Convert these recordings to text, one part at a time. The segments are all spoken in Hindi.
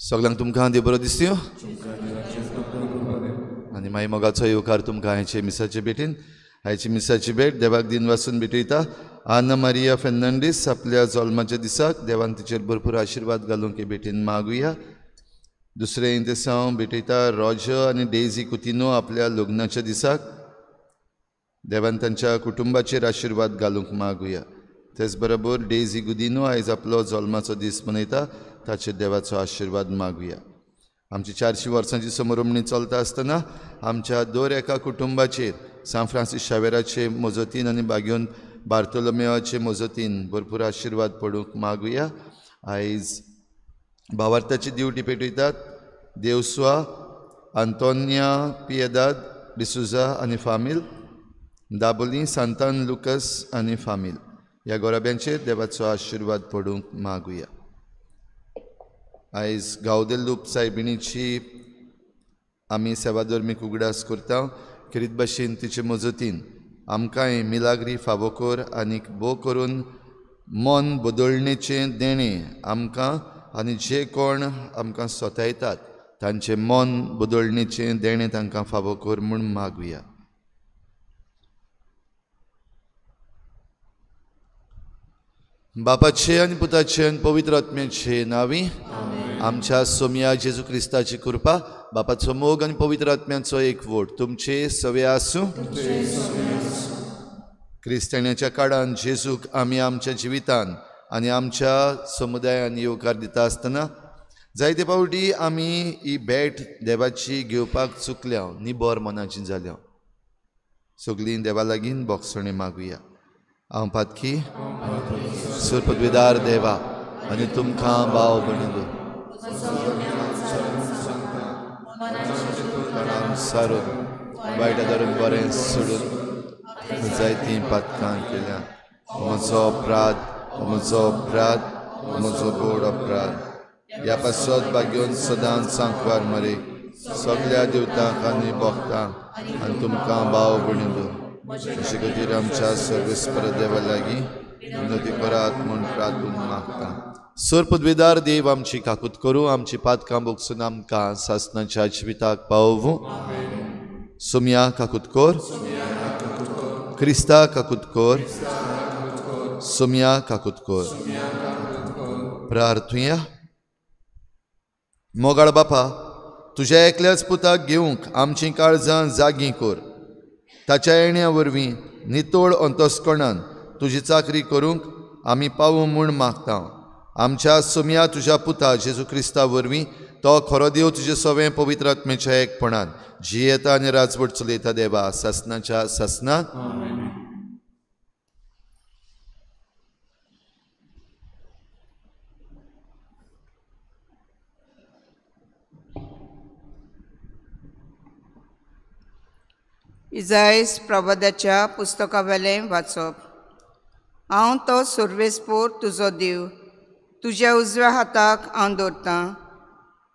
सगळ्यांक तुमकां देव बरो दिसयो आनी मागीर मोगाचो येवकार तुमकां आयचे मिसाचे भेटीन. आयची मिसाची भेट देवाक दिन वाचून भेटयता. आना मारिया फेर्नांडीस आपल्या जल्माच्या दिसाक देवान तिचेर भरपूर आशिर्वाद घालूंक हे भेटीन मागुया. दुसरें दिसा हांव भेटयता रॉजर आनी डेझी कुतिनो आपल्या लग्नाच्या दिसाक देवान तांच्या कुटुंबाचेर आशिर्वाद घालूंक मागुया. तेच बरोबर डेझी गुदिनो आयज आपलो जल्माचो दीस मनयता, ताचेर देवाचो आशिर्वाद मागुया. आमची 400 वर्सांची समारंभणी चलता आसतना आमच्या दर एका कुटुंबाचेर सान फ्रांसीस शावेराचे मोजतीन आनी बागयोन बार्तोलोमेवाचे मोजतीन भरपूर आशिर्वाद पडूंक मागुया. आयज भावार्थाची दिवटी पेटयतात देवस्वा, आंतोनिया पियेदाद डिसुजा आनी फामील, दाबोली सांतान लुकस आनी फामील. ह्या गोराब्यांचेर देवाचो आशिर्वाद पडूंक मागुया. आयज गांवदेलूप सायबिणीची आमी सेवाधर्मीक उगडास करता. खेरीत भाशेन तिचे मजतीन आमकांय मिलाग्री फावो कर आनीक भोव करून मन बदलणेचें देणें आमकां आनी जे कोण आमकां सोतायतात तांचें मन बदलणेचें देणें तांकां फावो कर म्हूण मागुया. बापाचे आनी पुताचे आनी पवित्र आत्म्याचे नांवी आमच्या सोम्या जेजू क्रिस्ताची कृपा, बापाचो मोग आनी पवित्र आत्म्याचो एकवट तुमचे सवे आसूं. क्रिस्ताण्याच्या काळान जेजूक आमी आमच्या जिवितान आनी आमच्या समुदायान येवकार दिता आसतना जायते फावटी आमी ही भेट देवाची घेवपाक चुकल्या, निबोर मनाची जाल्या. सगळीं देवा लागीं बोगसणे मागुया. हांव पातकी सुरपदवीदार देवा आनी तुमकां भाव भयणीलो सारून वायट धरून बरें सोडून जायतीं पातकां केल्या. म्हजो अपराध म्हजो गोड अपराध ह्या पासत बागेवन सदांच सांकवार मरे सगळ्या देवतांक आनी भक्तांक आनी तुमकां भाव भयणीलो अशे खातीर आमच्या सर्वेस्पर देवा लागीं विनोदी करात म्हूण प्रार्थून मागता. सुरपदवीदार देव आमची काकूत करूं, आमची पातकां बोगसून आमकां सासणाच्या जिविताक पावूं. सोम्या काकूत कोर, क्रिस्ता काकूत कोर, सोम्या काकूत कोर. प्रार्थुया. मोगाळ बापा, तुज्या एकल्याच पुताक घेवंक आमची काळजां जागी कर. ताच्या येण्या वरवीं नितोळ अंतस्करणान तुजी चाकरी करूंक आमी पावूं म्हूण मागता. आमच्या सोम्या तुज्या पुता जेजू क्रिस्ता वरवीं तो खरो देव तुजे सवें पवित्र आत्म्याच्या एकपणान जियेता आनी राजवट चलयता देवा सासणाच्या सासणाक. इजायस प्रवादाच्या पुस्तका वेलें वाचप. हांव तो सर्वेस्पोर तुजो देव, तुज्या उजव्या हाताक हांव दवरतां.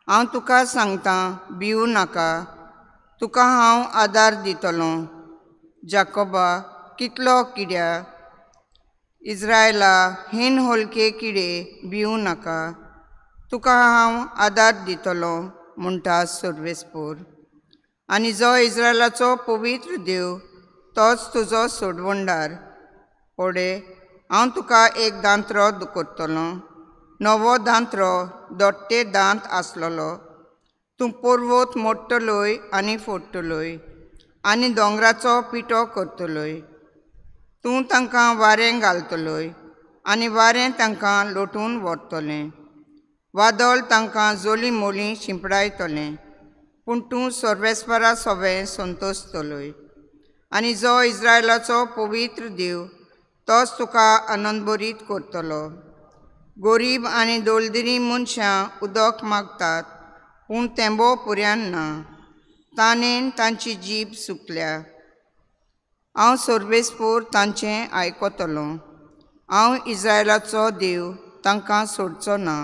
हांव तुका सांगतां भिवू नाका, तुका हांव आदार दितलो. जाकोबा कितलो किड्या, इज्रायला हिन होलके किडे भिवू नाका, तुका हांव आदार दितलो म्हणटा सर्वेस्पोर. आनी जो इज्रायलाचो पवित्र देव तोच तुजो सोडवणदार. पडे हांव तुका एक दांत्रो करतलो, नवो दांत्रो दोट्टे दांत आसलोलो. तूं पोरवोत मोडटलोय आनी फोडटलोय आनी दोंगराचो पिठो करतलोय. तूं तांकां वारें घालतलोय आनी वारें तांकां लोटून व्हरतलें. वादळ तांकां जोली मोली शिंपडायतलें, पूण तूं सर्वेस्परा सवें संतोसतलोय. आनी जो इज्रायलाचो पवित्र देव तोच तुका आनंदभरीत करतलो. गरीब आनी दोलदिरी मनशां उदक मागतात, पूण तेंबो पुर्यान ना, ताणेन तांची जीब सुकल्या. हांव सर्वेस्पोर तांचें आयकतलों. हांव इज्रायलाचो देव तांकां सोडचो ना.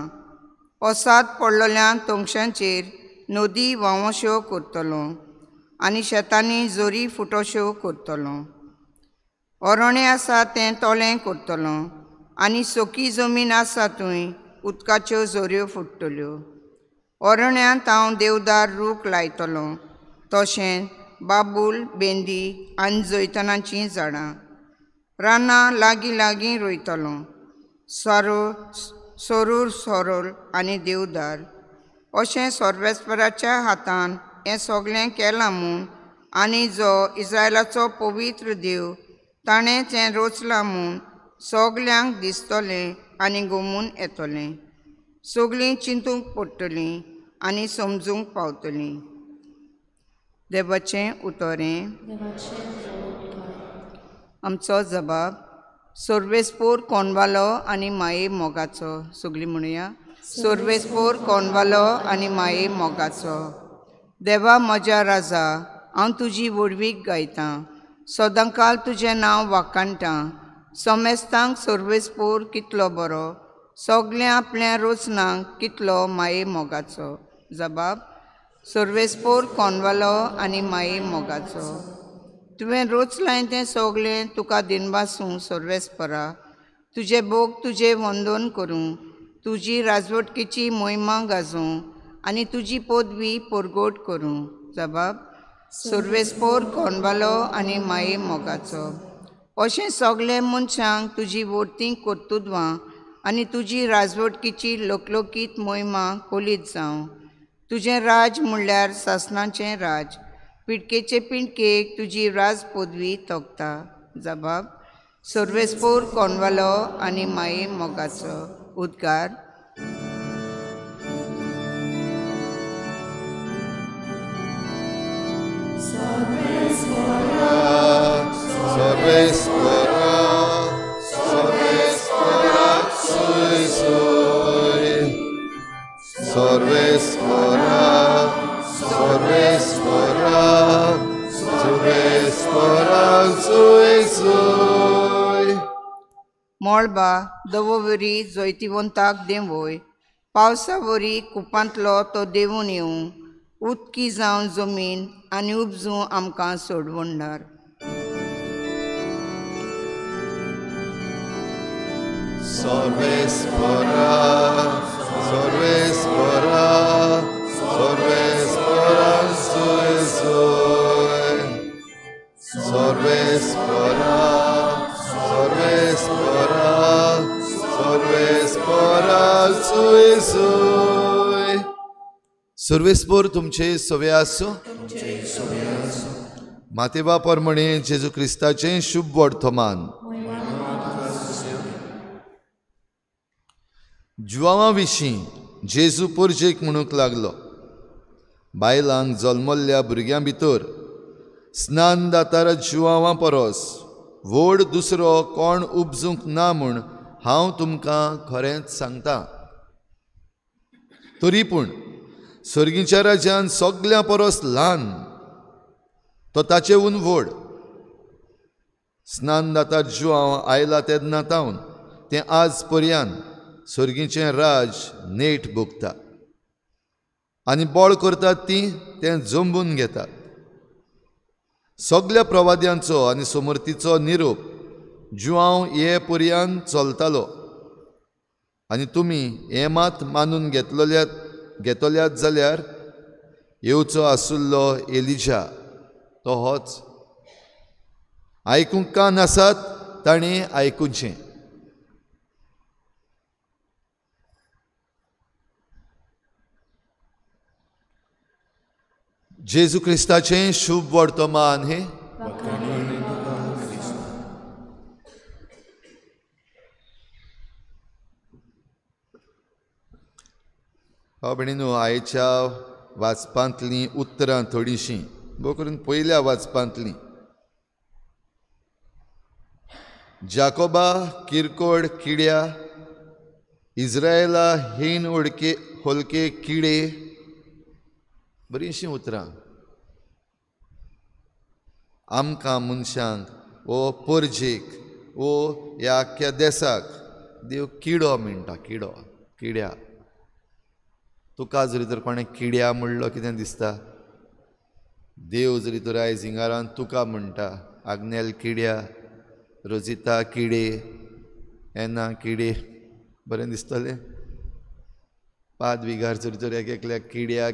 ओसाद पडलेल्या तोंगशांचेर नदी व्हांवश्यो करतलो आनी शेतांनी जोरी फुटोश्यो करतलो. अरणें आसा तें तोळें करतलो आनी सोकी जमीन आसा थंय उदकाच्यो जोऱ्यो फुट्टल्यो. ओरण्यांत हांव देवदार रूख लायतलो, तशें बाबूल, बेंदी आनी जैतनाचीं झाडां. रानां लागीं लागीं रोयतलो, सरूर सोरोल आनी देवदार. अशें सर्वेस्पराच्या हातान हें सगळें केलां म्हूण आनी जो इस्रायलाचो पवित्र देव ताणें तें रचलां म्हूण सगल्यांक दिसतलें आनी गमून येतलें. सगळीं चिंतूंक पडटलीं आनी समजूंक पावतलीं. देवाचें उतोरें. आमचो जबाब. सर्वेस्पोर कोणवालो आनी माये मोगाचो. सगळीं म्हणुया. सर्वेस्पोर कोणवालो आनी माये मोगाचो. देवा म्हज्या राजा, हांव तुजी वडवीक गायतां. सदांकाल तुजें नांव वाखाणटां. समेस्तांक सर्वेस्पोर कितलो बरो, सगल्या आपल्या रोचनांक कितलो माये मोगाचो. जबाब. सर्वेस्पोर कोणवालो आनी माये मोगाचो. तुवें रोचलाय तें सगळें तुका दिनवासूं सर्वेस्परा. तुजे बोग तुजें वंदन करूं, तुजी राजवटकेची महिमा गाजूं आनी तुजी पदवी परगोट करूं. जबाब. सर्वेस्पोर कोणवालो आनी माये मोगाचो. अशें सगळे मनशांक तुजी वर्ती कर्तुत्वां आनी तुजी राजवटकेची लोकलोकीत महिमा कोलीत जावं. तुजें राज म्हणल्यार सासणाचें राज. पिडकेचे पिडकेक तुजी राज पदवी तोखता. जबाब. सर्वेस्पोर कोणवालो आनी माये मोगाचो. उद्गार. सर्वेस्परा, सर्वेस्पराक सुय सुय. सर्वेस्परा, सर्वेस्परा, सर्वेस्पराक सुय सुय. मोळबा दवोवरी जैतिवंताक देवोय. पावसावरी कुपांतलो तो देंवून येवं. उदकी जावन जमीन आनी उपजूं आमकां सोडवणदार. सर्वेस्परा, सर्वेस्परा, सर्वेस्पराक सुय सुय. सर्वेस्परा, सर्वेस्परा, सर्वेस्पराक सुय सुय. सर्वेस्पोर तुमचे सवे आसूं. मातेवा परमणे जेजू क्रिस्ताचें शुभ वर्तमान. जुवांवा विशीं जेजू पोरजेक म्हणूंक लागलो. बायलांक जल्मल्ल्या भुरग्यां भितर स्नान दातार जुवांवा परोस व्हड दुसरो कोण उपजूंक ना म्हूण हांव तुमकां खरेंच सांगतां. तरी पूण सर्गीच्या राज्यान सगल्या परोस ल्हान तो ताचेहून व्हड. स्नान दातार जुवांव आयला तेन्ना तावन तें आज पर्यान सर्गीचें राज नेट भोगता आनी बोळ करतात तीं तें जंबून घेतात. सगल्या प्रवाद्यांचो आनी समर्थीचो निरोप जुवांव हे पर्यान चलतालो. आनी तुमी हें मात मानून घेतल्यात जाल्यार येवचो आसुल्लो एलिजा तो होच. आयकूंक कान आसात ताणें आयकुचें. जेजू क्रिस्ताचें शुभ वर्तमान हे. भणीनो, आयच्या वाचपांतलीं उतरां थोडीशीं बो करून पयल्या वाचपांतलीं. जाकोबा किरकोळ किड्या, इस्रायला हीण होलके किडे. बरींशीं उतरां. आमकां मनशांक वो पोरजेक वो ह्या आख्या देसाक देव किडो म्हणटा. किड्या. तुका जरी तर कोणें किड्या म्हणलो कितें दिसता? देव जरी तर आयज हिंगारान तुका म्हणटा, आग्नेल किड्या, रोजिता किडे, एना किडे, बरें दिसतलें? पाद विगार चर एक एकल्याक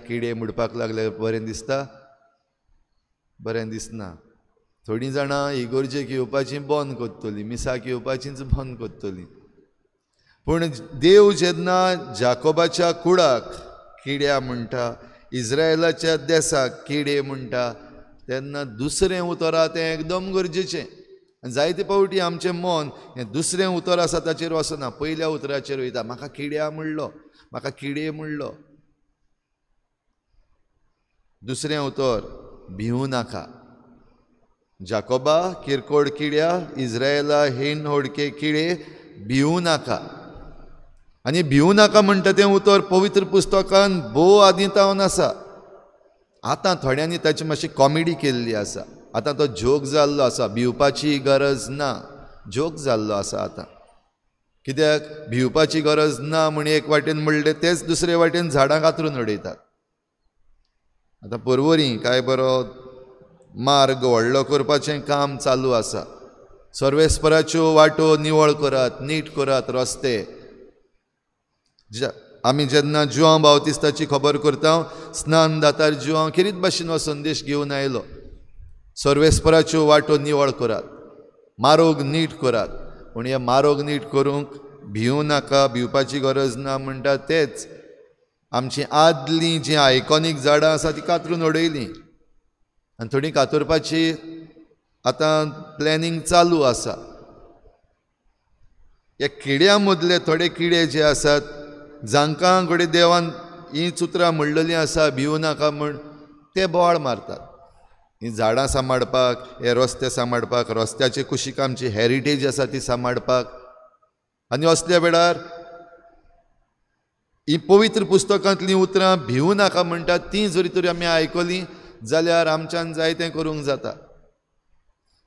किडे म्हणपाक लागले बरें दिसता बरें दिसना थोडीं जाणां इगोर्जेक येवपाची बंद करतलीं मिसाक येवपाचींच बंद करतलीं पूण देव जेन्ना जाकोबाच्या कुळाक किड्या म्हणटा इस्रायलाच्या देसाक किडे म्हणटा तेन्ना दुसरें उतर आहा तें एकदम गरजेचें जायते फावटी आमचें मन हें दुसरें उतर आसा ताचेर वचना पयल्या उतराचेर वयता म्हाका किड्या म्हणलो म्हाका किडे म्हणलो दुसरें उतर भिवू नाका जाकोबा किरकोळ किड्या इस्रायला हिण होडके किडे भिवू नाका आनी भिवू नाका म्हणटा तें उतर पवित्र पुस्तकान भोव आदींतावन आसा आतां थोड्यांनी ताची मातशी कॉमेडी केल्ली आसा आतां तो जोक जाल्लो आसा भिवपाची गरज ना जोक जाल्लो आसा आतां कित्याक भिवपाची गरज ना म्हण एक वाटेन म्हणलें तेच दुसरे वाटेन झाडां कातरून उडयतात आतां परवरी काय बरो मार्ग व्हडलो करपाचें काम चालू आसा सर्वेस्पराच्यो वाटो निवळ करात नीट करात रस्ते आमी जेन्ना जुआंव बावतिस्ताची खबर करता स्नान दातार जुआंव खेरीत भाशेन हो संदेश घेवन आयलो सर्वेस्पराच्यो वाटो निवळ करात मारोग नीट करात पूण हे मारोग नीट करूंक भिवू नाका भिवपाची गरज ना म्हणटा तेच आमची आदलीं जीं आयकॉनीक झाडां आसा तीं कातरून उडयलीं आनी थोडीं कातरपाची आतां प्लॅनिंग चालू आसा ह्या किड्यां मदले थोडे किडे जे आसात जांकां घडये देवान हीं उतरां म्हणलेलीं आसा भिवू नाका म्हण ते बोवाळ मारतात हीं झाडां सांबाळपाक हे रस्ते सांबाळपाक रस्त्याचे कुशीक आमची हेरिटेज आसा ती सांबाळपाक आनी असल्या वेळार ही पवित्र पुस्तकांतलीं उतरां भिवू नाका म्हणटात तीं जरी तरी आमी आयकलीं जाल्यार आमच्यान जायतें करूंक जाता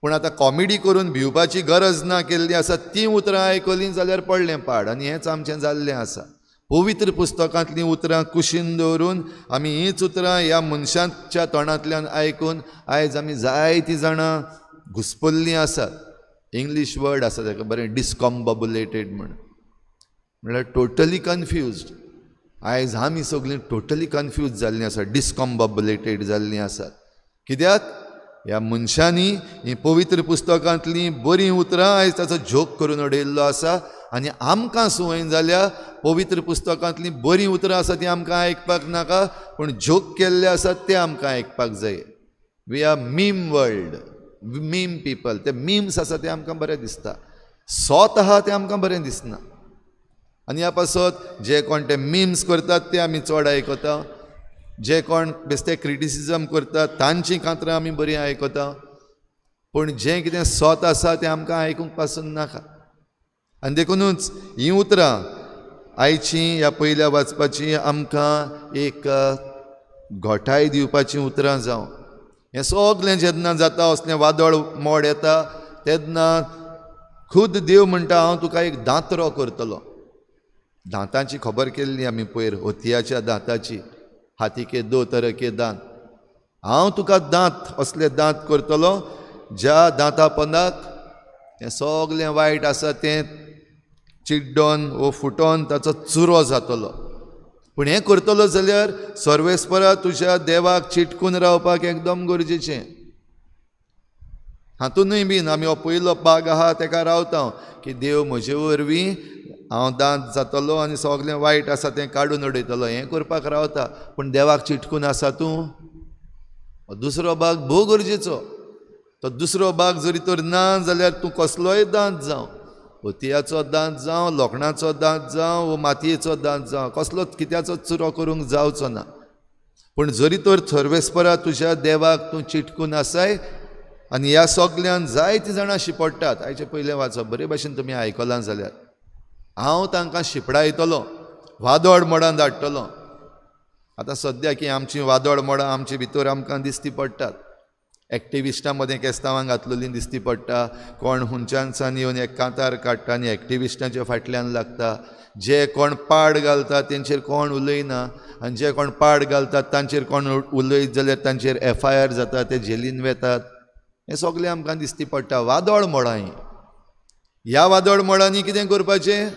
पूण आतां कॉमेडी करून भिवपाची गरज ना केल्ली आसा तीं उतरां आयकलीं जाल्यार पडलें पाड आनी हेंच आमचें जाल्लें आसा पवित्र पुस्तकांतलीं उतरां कुशीन दवरून आमी हींच उतरां ह्या मनशांच्या तोंडांतल्यान आयकून आयज आमी जायतीं जाणां घुस्पल्लीं आसात इंग्लीश वर्ड आसा ताका बरें डिस्कॉम्बबुलेटेड म्हणल्यार टोटली कन्फ्युज्ड आयज आमी सगळीं टोटली कन्फ्यूज जाल्लीं आसा डिस्कॉम्बबुलेटेड जाल्लीं आसात कित्याक ह्या मनशांनी हीं पवित्र पुस्तकांतलीं बरीं उतरां आयज ताचो जोक करून उडयल्लो आसा आनी आमकां संवय जाल्या पवित्र पुस्तकांतलीं बरीं उतरां आसा तीं आमकां आयकपाक नाका पूण जोक केल्ले आसात ते आमकां आयकपाक जाय we are meme world meme people ते मिम्स आसा ते आमकां बरें दिसता सोत आहा तें आमकां बरें दिसना आनी ह्या पासत जे कोण ते मिम्स करतात ते आमी चड आयकता जे कोण बेश्टे क्रिटिसिजम करतात तांचीं कांतरां आमी बरीं आयकता पूण जें कितें सोत आसा तें आमकां आयकूंक पासून नाका आनी देखूनच हीं उतरां आयचीं ह्या पयल्या वाचपाची आमकां एक घोटाय दिवपाचीं उतरां जावं हें सगलें जेन्ना जाता असलें वादळ मोड येता तेन्ना खुद देव म्हणटा हांव तुका एक दांतरो करतलो दांतांची खबर केल्ली आमी पयर होतियाच्या दांताची हाती के दो तरह के दांत हांव तुका दांत असले दांत करतलो ज्या दांता पोंदाक तें सगलें वायट आसा तें चिड्डोन वो फुटोन ताचो चुरो जातलो पूण हें करतलो जाल्यार सर्वेस्परा तुज्या देवाक चिटकून रावपाक एकदम गरजेचें हातूनय बीन आमी हो पयलो भाग आहा तेका रावता की देव म्हजे वरवीं हांव दांत जातलो आनी सगलें वायट आसा तें काडून उडयतलो हें करपाक रावता पूण देवाक चिटकून आसा तूं दुसरो भाग भोव गरजेचो तो दुसरो भाग जरी तर ना जाल्यार तूं कसलोय दांत जावं होतयाचो दांत जावं लोखणाचो दांत जावं वो मातयेचो दांत जावं कसलोच कित्याचो चुरो करूंक जावचो ना पूण जरी तर सर्वेस्परा तुज्या देवाक तूं चिटकून आसाय आनी ह्या सगळ्यान जायतीं जाणां शिपडटात आयचे पयलें वाचप बरे भाशेन तुमी आयकलां जाल्यार हांव तांकां शिपडायतलो वादळ मोडान धाडटलो आतां सद्या की आमचीं वादळ मोडां आमचे भितर आमकां दिसती पडटात एक्टिविस्टां मदें केस्तांवां घातलेलीं दिसती पडटा कोण हुंच्यानसान येवन एक कांतार काडटा आनी एक्टिविस्टांच्या फाटल्यान लागता जे कोण पाड घालता तेंचेर कोण उलयना आनी जे कोण पाड घालतात तांचेर कोण उलयत जाल्यार तांचेर FIR जाता ते जेलीन वेतात हें सगळें आमकां दिसती पडटा वादळ मोडां ह्या वादळ मोडांनी कितें करपाचें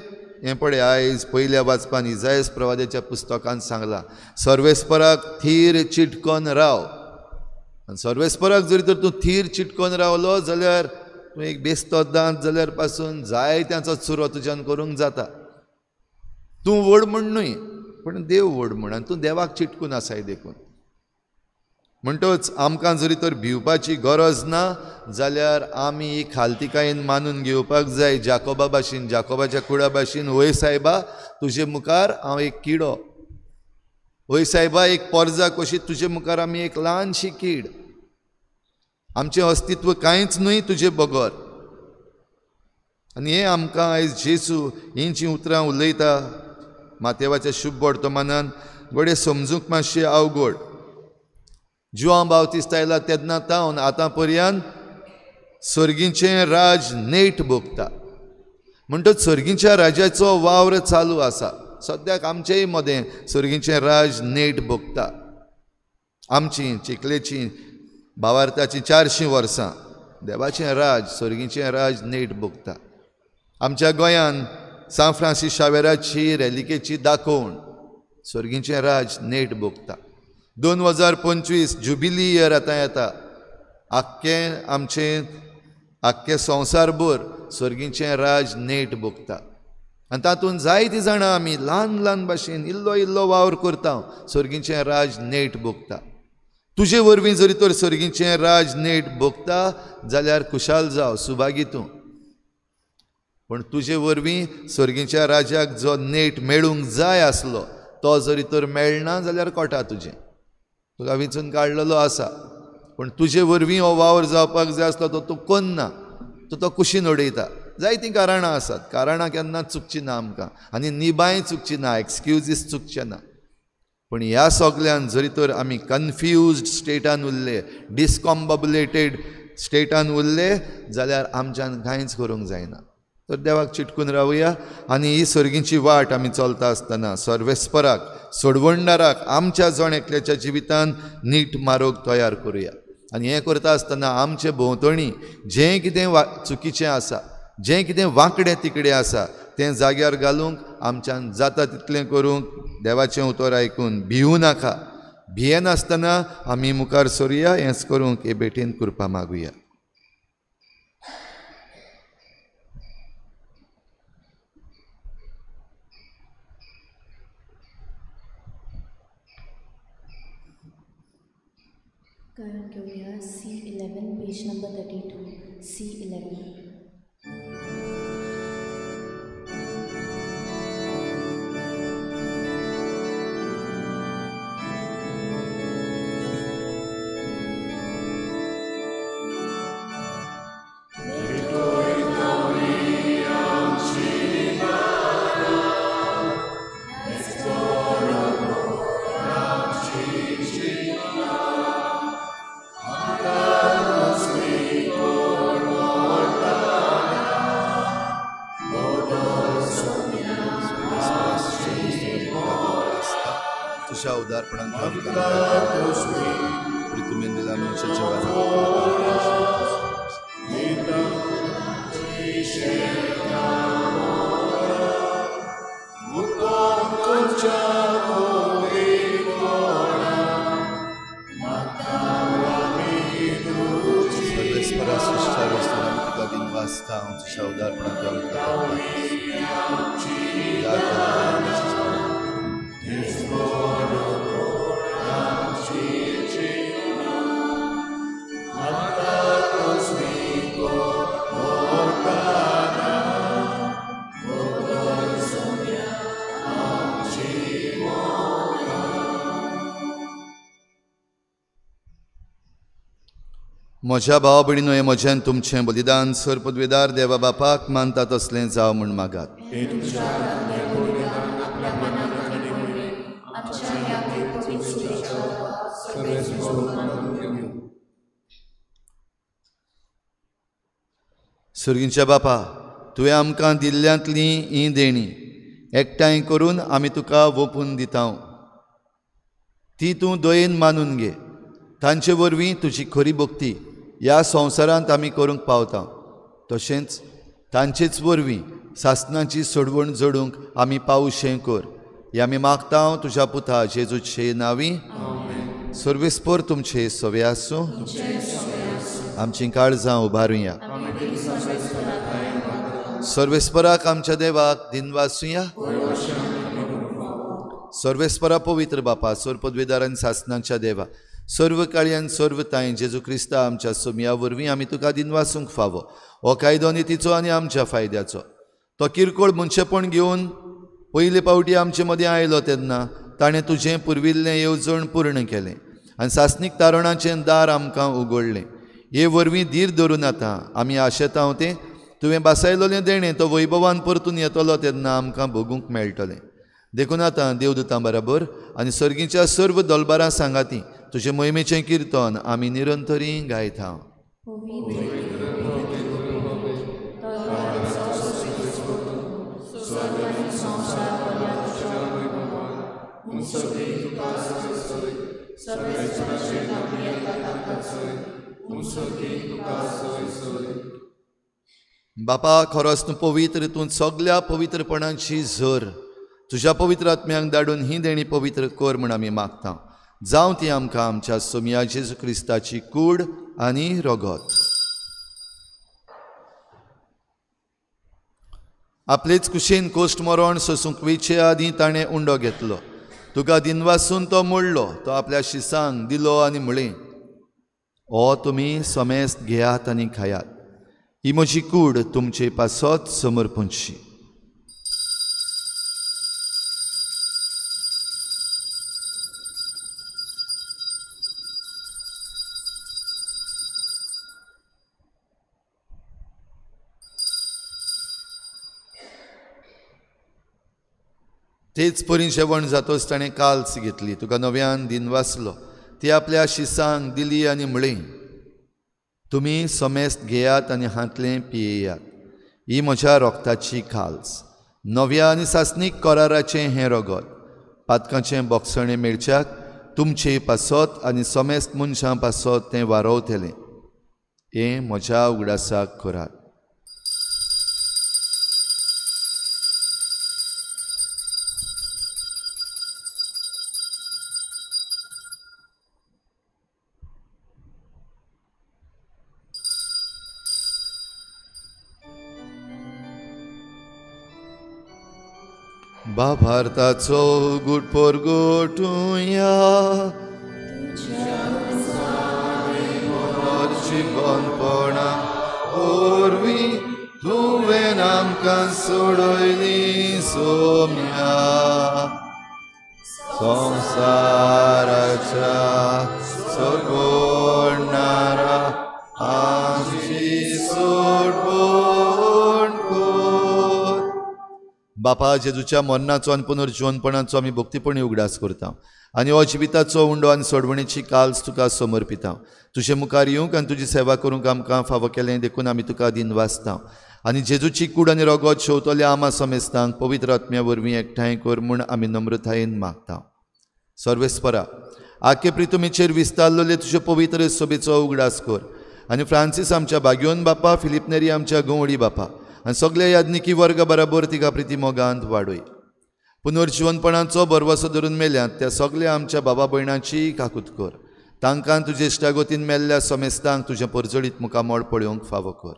हें पळय आयज पयल्या वाचपान इसायास प्रवाद्याच्या पुस्तकांत सांगलां, सर्वेस्पराक थीर चिटकोन राव. आनी सर्वेस्पराक जरी तर तूं थीर चिटकोन रावलो जाल्यार तूं एक बेस्तो दांत जाल्यार पासून जायत्यांचो चुरो तुज्यान करूंक जाता. तूं व्हड म्हण न्हय, पूण देव व्हड म्हण, आनी तूं देवाक चिटकून आसाय देखून. म्हणटच आमकां जरी तर भिवपाची गरज ना जाल्यार आमी ही खालतिकायेन मानून घेवपाक जाय. जाकोबा भाशेन, जाकोबाच्या कुळा भाशेन, वय सायबा तुजे मुखार हांव एक किडो, वय सायबा एक पोरजा कशी तुजे मुखार आमी एक ल्हानशी कीड. आमचें अस्तित्व कांयच न्हय तुजे बगर. आनी हें आमकां आयज जेसू हीं जीं उतरां उलयता मातेवाच्या शुभ वर्तमानान गडे समजूंक मातशें अवघड. जुआंव बावतिस्त आयला तेन्ना तावन आतां पर्यंत सर्गीचें राज नेट भोगता. म्हणटच सर्गीच्या राजाचो वावर चालू आसा. सद्याक आमचेय मदें सर्गीचें राज नेट भोगता. आमची चिखलेची भावार्थाची 400 वर्सां देवाचें राज, सर्गीचें राज नेट भोगता. आमच्या गोंयान सान फ्रांसीस शावेराची रेलिकेची दाखोवण सर्गीचें राज नेट भोगता. 2025 जुबिली इयर आतां येता. आख्खे संवसारभर सर्गीचें राज नेट भोगता. आनी तातूंत जायतीं जाणां आमी ल्हान ल्हान भाशेन इल्लो इल्लो वावर करता. सर्गीचें राज नेट भोगता. तुजे वरवीं जरी तर सर्गीचें राज नेट भोगता जाल्यार खुशाल जाव, सुभागी तूं. पण तुजे वरवीं सर्गीच्या राजाक जो नेट मेळूंक जाय आसलो तो जरी तर मेळना जाल्यार कोटा तुजें. तुका विचून काडलेलो आसा, पण तुजे वरवीं हो वावर जावपाक जाय आसलो तो तूं करना, तूं तो कुशीन उडयता. जायतीं कारणां आसात. कारणां केन्नाच चुकचीं ना आमकां, आनी निबाय चुकची ना, एक्सक्युजीस चुकचे ना. पण ह्या सगळ्यान जरी तर आमी कन्फ्युज्ड स्टेटान उरले, डिस्कॉम्बबुलेटेड स्टेटान उरले जाल्यार आमच्यान कांयच करूंक जायना. तर देवाक चिटकून रावया आनी ही सर्गीची वाट आमी चलता आसतना सर्वेस्पराक, सोडवणदाराक आमच्या जण एकल्याच्या जिवितान नीट मारोग तयार करुया. आनी हें करता आसतना आमचे भोंवतणी जें कितें चुकीचें आसा, जें कितें वांकडें तिकडें आसा तें जाग्यार घालूंक आमच्यान जाता तितलें करूंक देवाचें उतर आयकून भिवू नाका. भियेनासतना आमी मुखार सरुया. हेंच करूंक हे भेटेन कृपा मागुया. घेऊया C11 पेज नंबर 32. C11. तुझ्या उदारपणान तुवें दिला मनशाच्या सर्वेस्परा सृष्टार आसतना तुका दिन वाचता. हांव तुझ्या उदारपणान म्हज्या भावा भयणीनो, हे म्हजें तुमचें बलिदान सर पदवेदार देवा बापाक मानता तसलें जावं म्हूण मागात. सर्गीच्या बापा, तुवें आमकां दिल्ल्यांतलीं हीं देणी एकठांय करून आमी तुका ओपून दिता. ती तूं दयेन मानून घे. तांचे वरवीं तुजी खरी भक्ती ह्या संवसारांत आमी करूंक पावता. तशेंच तांचेच वरवीं सासनाची सोडवण जोडूंक आमी पावशें कर. हे आमी मागता तुज्या पुता जेजूचे नांवी. सर्वेस्पर तुमचे सवे आसूं. आमची काळजां उबारुया. सर्वेस्पराक आमच्या देवाक दिनवासुया. सर्वेस्परा पवित्र बापा, सर्व पदवीदार आनी सासनांच्या देवा, सर्व काळी आनी सर्व ताई जेजू क्रिस्ता आमच्या सोमया वरवीं आमी तुका दिनवासूंक फावो. हो कायदो नितीचो आनी आमच्या फायद्याचो. तो किरकोळ मनशेपण घेवन पयले फावटी आमचे मदीं आयलो तेन्ना ताणें तुजें पुर्विल्लें येवजण पूर्ण केलें आनी सासनीक तारणाचें दार आमकां उगडलें. हे वरवीं धीर धरून आतां आमी आशेतांव तें तुवें बासायलोलें देणें तो वैभवान परतून येतलो तेन्ना आमकां भोगूंक मेळटलें. देखून आतां देवदूतां बराबर आनी सर्गीच्या सर्व दलबारां सांगाती तुजें मोहिमेचें किर्तन आमी निरंतरी गायता. बापा, खरोच तूं पवित्र, तूं सगल्या पवित्रपणाची झर तुज्या पवित्र आत्म्यांक धाडून ही देणी पवित्र कर म्हूण आमी मागता. जावं ती आमकां आमच्या सोमया जेजू क्रिस्ताची कूड आनी रगत. आपलेच कुशीन कोश्ट मरण सोसूंक वेचे आदीं ताणें उंडो घेतलो. तुका दिनवासून तो मोडलो. तो आपल्या शिसांक दिलो आनी म्हळें, हो तुमी समेस्त घेयात आनी खायात. ही म्हजी कूड तुमचे पासत समर्पणची. तेच परी जेवण जातोच ताणें काल्स घेतली. तुका नव्यान दिनवासलो. ती आपल्या शिसांक दिली आनी म्हळें, तुमी समेस्त घेयात आनी हातलें पियेयात. ही म्हज्या रोगताची खाल्स. नव्या आनी सासनीक कराराचें हें रगत. पातकाचें बोगसणें मेळच्याक तुमचे पासत आनी समेस्त मनशां पासत तें वारवतलें. हें म्हज्या उगडासाक करात. भारताचो गुट परगोटुया. जीवनपणा वरवीं तुवें आमकां सोडयली सोम्या. संवसाराच्या सोडणारा आमची सोडवण कर. बापा, जेजूच्या मरणाचो आनी पुनर्जीवनपणाचो आमी भक्तीपणी उगडास करता आनी हो जिविताचो उंडो आनी सोडवणेची काल्स तुका समर्पिता. तुजे मुखार येवंक आनी तुजी सेवा करूंक आमकां फावो केलें देखून आमी तुका दिनवासता. आनी जेजूची कूड आनी रगत शेवतल्या आमा समेस्तांक पवित्र आत्म्या वरवीं एकठांय कर म्हूण आमी नम्रतायेन मागता. सर्वेस्परा, आख्खे प्रितुमेचेर विस्तारलेले तुजे पवित्र सोबेचो उगडास कर. आनी फ्रांसीस आमच्या भाग्योन बापा, फिलिप नेरी आमच्या गवळी बापा आनी सगळे याज्ञिकी वर्ग बराबर तिका प्रिती मोगांत वाडय. पुनर्जीवनपणाचो बरवसो धरून मेल्यांत त्या सगळ्या आमच्या बाबा भयणांची काकूत कर. तांकां तुजे इश्टागोतीन मेल्ल्या समेस्तांक तुजें परजळीत मुखामोळ पळोवंक फावो कर.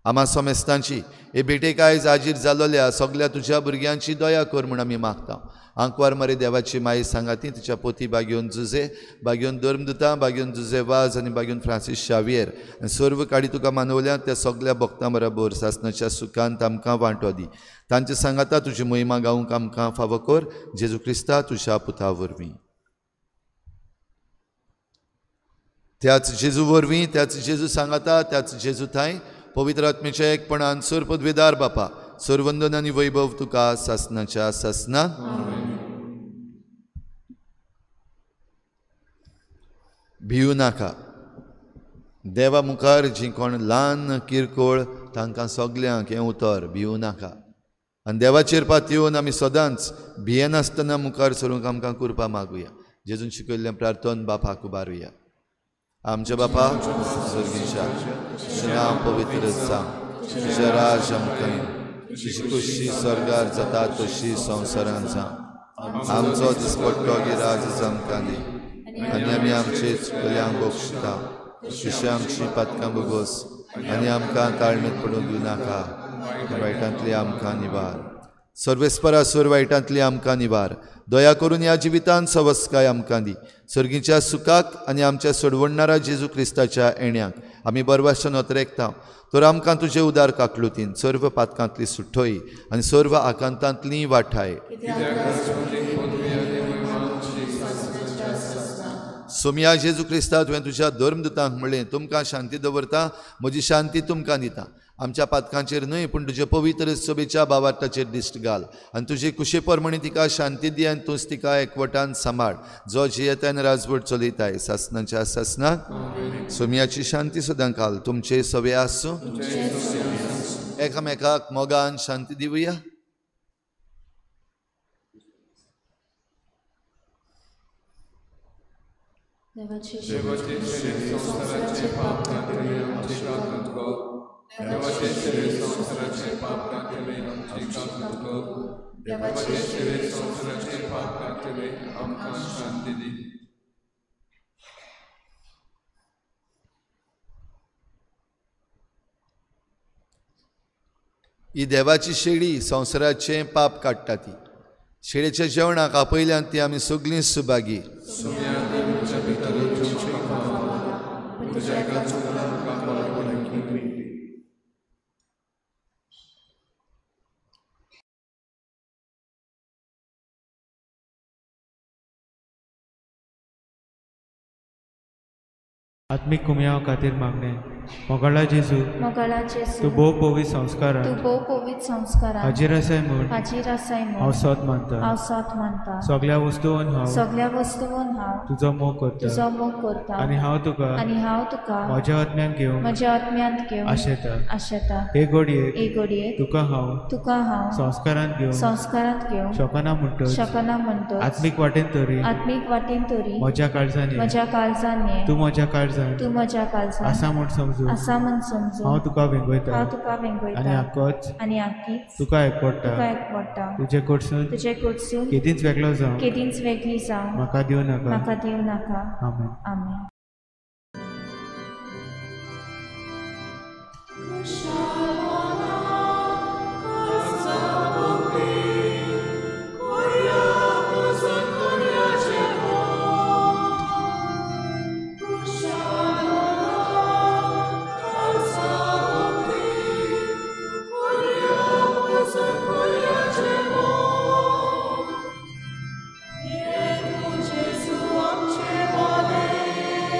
आमा समेस्तांची हे भेटेक आयज हाजीर जालोल्या सगळ्या तुज्या भुरग्यांची दया कर म्हूण आमी मागता. आंकवार मरे देवाची माई सांगाती तुज्या पोती बागेवन जुजे, बागेवन धर्मदुतां, बागेवन जुजे वाज आनी बागेवन फ्रांसीस शावियर आनी सर्व काडी तुका मानवल्या त्या सगळ्या भक्तां बरोबर सासणाच्या सुखांत आमकां वांटो दी. तांचे सांगाता तुजी मोहिमा गावंक आमकां फावो कर. जेजू क्रिस्ता तुज्या पुता वरवीं. त्याच जेजू वरवीं, त्याच जेजू सांगाता, त्याच जेजू थंय पवित्र आत्मेच्या एकपणान सर्व पदवेदार बापा, सर्व वंदन आनी वैभव तुका सासणाच्या सासना. भिवू नाका. देवा मुखार जी कोण ल्हान किरकोळ तांकां सगल्यांक हें उतर भिवू नाका. आनी देवाचेर पातयेवन आमी सदांच भियेनासतना मुखार सरूंक आमकां कृपा मागुया. जेजून शिकयल्लें प्रार्थन बापाक उबारुया. आमच्या बापा सर्गीच्या नांव पवित्र जावं. तुजें राज आमकां कुशी स्वर्गार जाता तशी संवसारांत जा आमचो दिसपट्टो गिराज आमकां दी आनी आमी आमचे चुकल्यांक बोगशिता तशी आमची पातकां बोगोस आनी आमकां ताळमेत पडूंक दिवनाका वायटांतली आमकां निवार सर्वेस्परासूर वायटांतली आमकां निवार दया करून ह्या जिवितांत सवस्काय आमकां दी सर्गीच्या सुखाक आनी आमच्या सोडवणारा जेजू क्रिस्ताच्या येण्याक आमी बरवाशन वतरेकता तर आमकां तुजे उदार काकलुतीन सर्व पातकांतली सुट्टोय आनी सर्व आकांतांतली वाठाय सोम्या जेजू क्रिस्ता तुवें तुज्या धर्मदुतांक म्हणलें तुमकां शांती दवरता म्हजी शांती तुमकां दिता आमच्या पातकांचेर न्हय पूण तुजे पवित्र सभेच्या भावार्थाचेर दिश्ट घाल आनी तुजे कुशे परमणी तिका शांती दी आनी तूंच तिका एकवटान सांबाळ जो जियेतान राजवट चलयताय सासनाच्या सासनाक सोम्याची शांती सदां घाल तुमचे सवे आसूं एकामेकाक मोगान शांती दिवया देवाचे संसाराचे पाप कांतले आमचे काकूत गो देवाचे संसाराचे पाप कांतले आमचे काकूत गो देवाचे संसाराचे पाप कांतले आमकां शांती दी ही देवाची शेळी संवसाराचे पाप काडटा ती शेळेच्या जेवणाक आपयल्यान ती आमी सगळीं सुभागी आत्मिक कुमयां खातीर मागणे मोगाळा जेजू तूं भोव पवित्र संस्कारां हाजीर आसाय म्हूण हांव सत मानता सगळ्या वस्तूंवन हांव तुजो मोग करता आनी हांव तुका म्हज्या आत्म्यांत घेवन आशेता हे घडयेक तुका हांव संस्कारांत घेवन शकना म्हणटच आत्मीक वाटेन तरी म्हज्या काळजांनी तूं म्हज्या काळजांत आसा म्हूण समजून हांव तुका वेंगयता आनी आख्खीच तुका एकवडटा तुजे कडसून केदींच वेगळी जावं म्हाका दिव नाका आमेन Jezu, amche bole,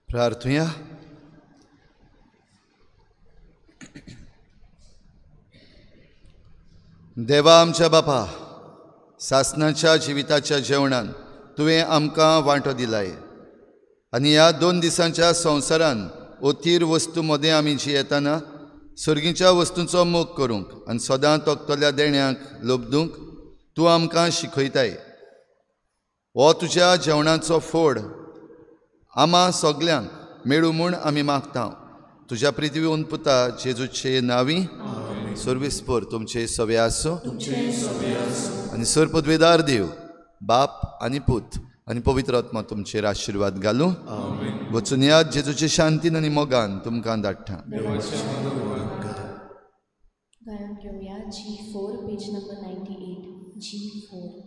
प्रार्थुया. देवा आमच्या बापा, सासणाच्या जिविताच्या जेवणान तुवें आमकां वांटो दिलाय आनी ह्या 2 दिसांच्या संवसारान ओथीर वस्तू मदें आमी जियेतना सर्गीच्या वस्तूंचो मोग करूंक आनी सदां तोखतल्या देण्याक लोबदूंक तूं आमकां शिकयताय. हो तुज्या जेवणाचो फोड आम्हा सगल्यांक मेळूं म्हूण आमी मागता. तुज्या पृथ्वीन पुता जेजूचे नांवी सर्वेस्पर तुमचे सवे आसो आनी सरपदवेदार देव बाप आनी पूत आनी पवित्र आत्मा तुमचेर आशिर्वाद घालूं. वचून याद जेजूचे शांतीन आनी मोगान तुमकां धाडटा. गायन घेऊया G4 पेज नंबर 98 G4.